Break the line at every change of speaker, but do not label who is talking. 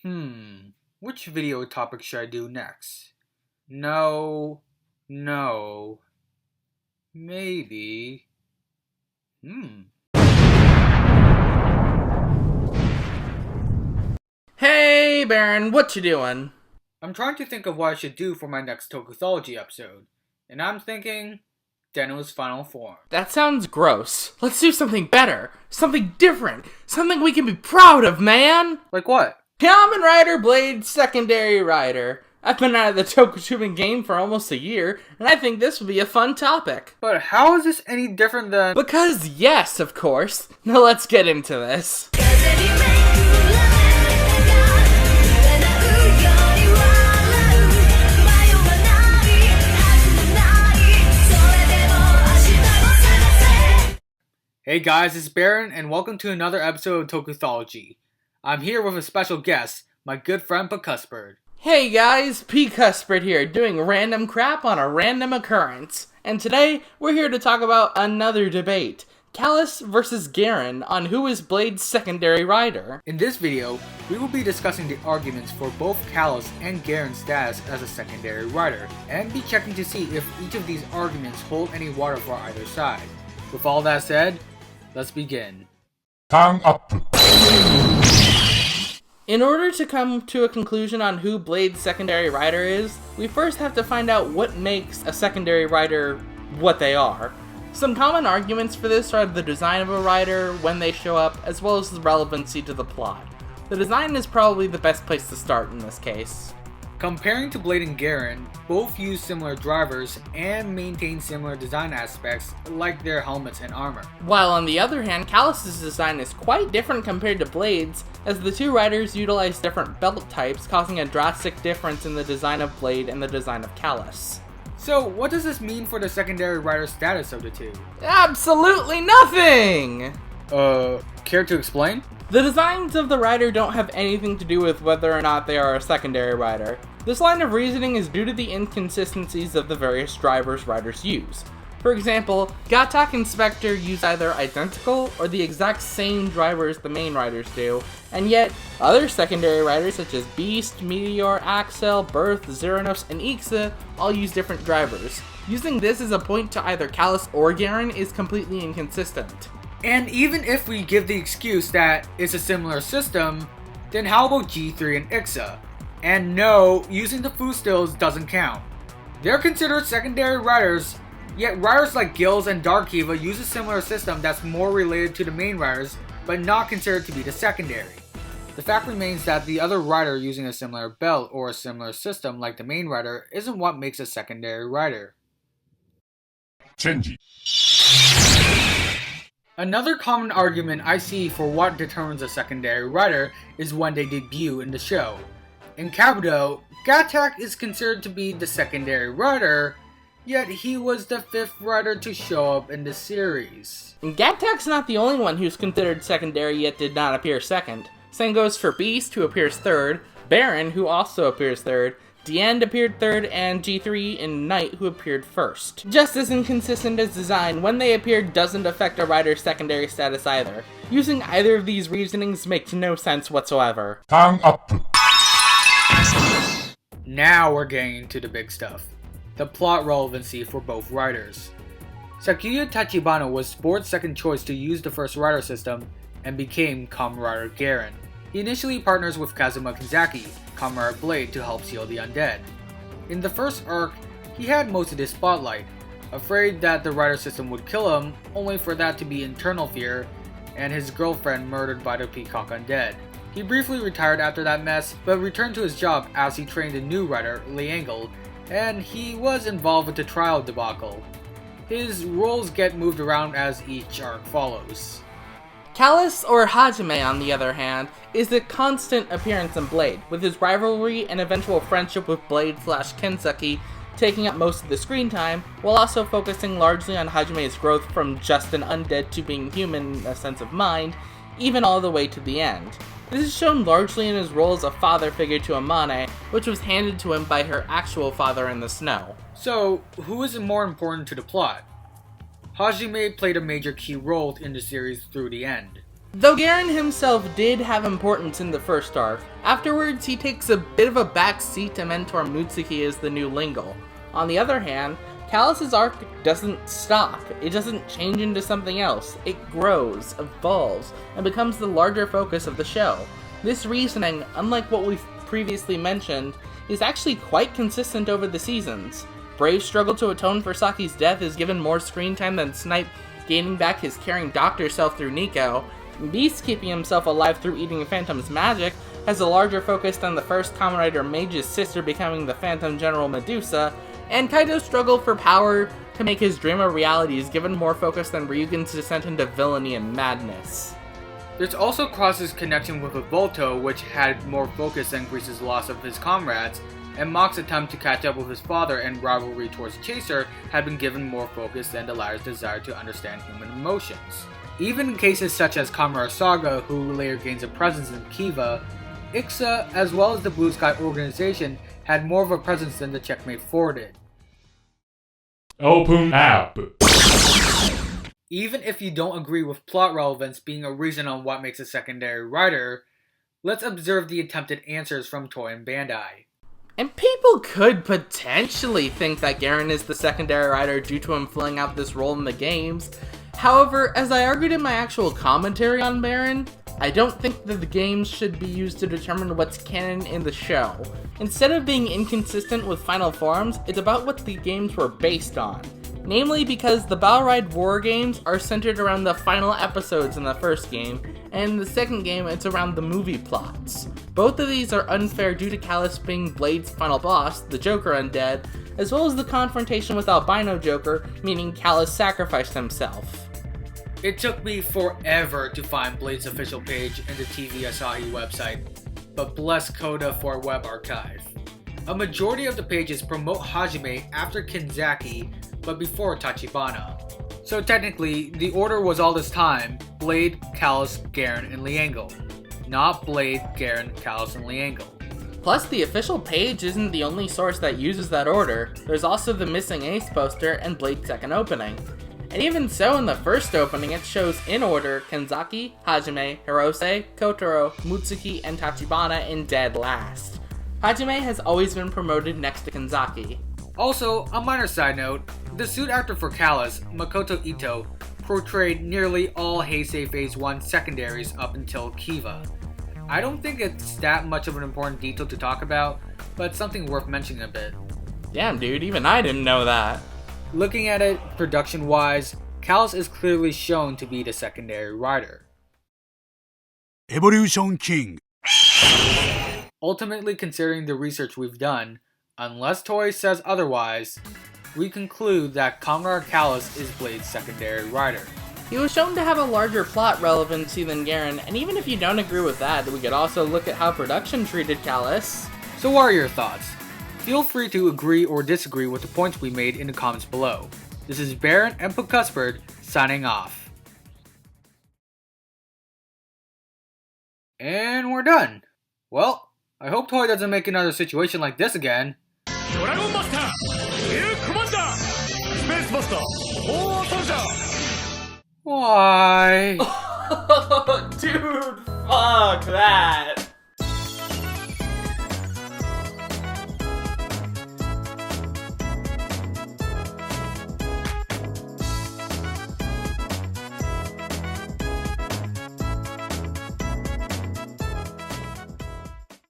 Which video topic should I do next? No. Maybe.
Hey, Baron, what you doing?
I'm trying to think of what I should do for my next Tokuthology episode, and I'm thinking Deno's final form.
That sounds gross. Let's do something better, something different, something we can be proud of, man!
Like what?
Kamen Rider Blade Secondary Rider. I've been out of the Tokutubing game for almost a year, and I think this would be a fun topic.
But how is this any different than...
Because yes, of course. Now let's get into this.
Hey guys, it's Baron, and welcome to another episode of Tokuthology. I'm here with a special guest, my good friend Pcuspard.
Hey guys, Pcuspard here, doing random crap on a random occurrence. And today, we're here to talk about another debate. Chalice versus Garren on who is Blade's secondary rider.
In this video, we will be discussing the arguments for both Chalice and Garren's status as a secondary rider, and be checking to see if each of these arguments hold any water for either side. With all that said, let's begin.
Time up.
In order to come to a conclusion on who Blade's secondary rider is, we first have to find out what makes a secondary rider what they are. Some common arguments for this are the design of a rider, when they show up, as well as the relevancy to the plot. The design is probably the best place to start in this case.
Comparing to Blade and Garren, both use similar drivers and maintain similar design aspects like their helmets and armor.
While on the other hand, Chalice's design is quite different compared to Blade's, as the two riders utilize different belt types, causing a drastic difference in the design of Blade and the design of Chalice.
So, what does this mean for the secondary rider status of the two?
Absolutely nothing!
Care to explain?
The designs of the rider don't have anything to do with whether or not they are a secondary rider. This line of reasoning is due to the inconsistencies of the various drivers riders use. For example, Gatak and Spectre use either identical or the exact same drivers the main riders do, and yet other secondary riders such as Beast, Meteor, Axel, Birth, Xeranos, and Ixa all use different drivers. Using this as a point to either Chalice or Garren is completely inconsistent.
And even if we give the excuse that it's a similar system, then how about G3 and Ixa? And no, using the food stills doesn't count. They're considered secondary riders, yet riders like Gills and Dark Kiva use a similar system that's more related to the main riders, but not considered to be the secondary. The fact remains that the other rider using a similar belt or a similar system like the main rider isn't what makes a secondary rider.
Change.
Another common argument I see for what determines a secondary rider is when they debut in the show. In Kabuto, Gatak is considered to be the secondary rider, yet he was the fifth rider to show up in the series.
And Gatak's not the only one who's considered secondary yet did not appear second. Same goes for Beast, who appears third, Baron, who also appears third, Diend appeared third, and G3 and Knight, who appeared first. Just as inconsistent as design, when they appear doesn't affect a rider's secondary status either. Using either of these reasonings makes no sense whatsoever.
Time up.
Now we're getting into the big stuff. The plot relevancy for both riders. Sakuya Tachibana was Sport's second choice to use the first rider system and became Kamen Rider Garren. He initially partners with Kazuma Kizaki, Kamen Rider Blade, to help seal the undead. In the first arc, he had most of the spotlight, afraid that the rider system would kill him, only for that to be internal fear, and his girlfriend murdered by the Peacock Undead. He briefly retired after that mess, but returned to his job as he trained a new rider, Liangle, and he was involved with the trial debacle. His roles get moved around as each arc follows.
Chalice, or Hajime on the other hand, is a constant appearance in Blade, with his rivalry and eventual friendship with Blade/Kenseki taking up most of the screen time, while also focusing largely on Hajime's growth from just an undead to being human in a sense of mind, even all the way to the end. This is shown largely in his role as a father figure to Amane, which was handed to him by her actual father in the snow.
So, who is more important to the plot? Hajime played a major key role in the series through the end.
Though Garren himself did have importance in the first arc, afterwards he takes a bit of a back seat to mentor Mutsuki as the new Lingle. On the other hand, Chalice's arc doesn't stop. It doesn't change into something else. It grows, evolves, and becomes the larger focus of the show. This reasoning, unlike what we've previously mentioned, is actually quite consistent over the seasons. Brave's struggle to atone for Saki's death is given more screen time than Snipe gaining back his caring doctor self through Nico. Beast keeping himself alive through eating a Phantom's magic has a larger focus than the first Kamen Rider Mage's sister becoming the Phantom General Medusa, and Kaito's struggle for power to make his dream a reality is given more focus than Ryugen's descent into villainy and madness.
There's also Cross's connection with Volto, which had more focus than Grease's loss of his comrades, and Mock's attempt to catch up with his father and rivalry towards Chaser had been given more focus than the latter's desire to understand human emotions. Even in cases such as Kamura Saga, who later gains a presence in Kiva, Ixa, as well as the Blue Sky organization, had more of a presence than the Checkmate 4 did.
Open up.
Even if you don't agree with plot relevance being a reason on what makes a secondary writer, let's observe the attempted answers from Toei and Bandai.
And people could potentially think that Garren is the secondary writer due to him filling out this role in the games. However, as I argued in my actual commentary on Garren, I don't think that the games should be used to determine what's canon in the show. Instead of being inconsistent with final forms, it's about what the games were based on. Namely because the Battle Ride War games are centered around the final episodes in the first game, and in the second game it's around the movie plots. Both of these are unfair due to Chalice being Blade's final boss, the Joker Undead, as well as the confrontation with Albino Joker, meaning Chalice sacrificed himself.
It took me forever to find Blade's official page in the TV Asahi website, but bless Coda for a web archive. A majority of the pages promote Hajime after Kinzaki, but before Tachibana. So technically, the order was all this time Blade, Chalice, Garren, and Liangle. Not Blade, Garren, Chalice, and Liangle.
Plus, the official page isn't the only source that uses that order. There's also the Missing Ace poster and Blade's second opening. And even so, in the first opening, it shows in order Kenzaki, Hajime, Hirose, Kotaro, Mutsuki, and Tachibana in dead last. Hajime has always been promoted next to Kenzaki.
Also, a minor side note, the suit actor for Chalice, Makoto Ito, portrayed nearly all Heisei Phase 1 secondaries up until Kiva. I don't think it's that much of an important detail to talk about, but it's something worth mentioning a bit.
Damn dude, even I didn't know that.
Looking at it production-wise, Chalice is clearly shown to be the secondary writer.
Evolution King.
Ultimately, considering the research we've done, unless Toei says otherwise, we conclude that Kamen Rider Chalice is Blade's secondary writer.
He was shown to have a larger plot relevancy than Garren, and even if you don't agree with that, we could also look at how production treated Chalice.
So what are your thoughts? Feel free to agree or disagree with the points we made in the comments below. This is Baron and Pcuspard signing off. And we're done. Well, I hope Toei doesn't make another situation like this again.
Dragon Master! Air Commander! Space Master! All Soldier!
Why?
Dude, fuck that.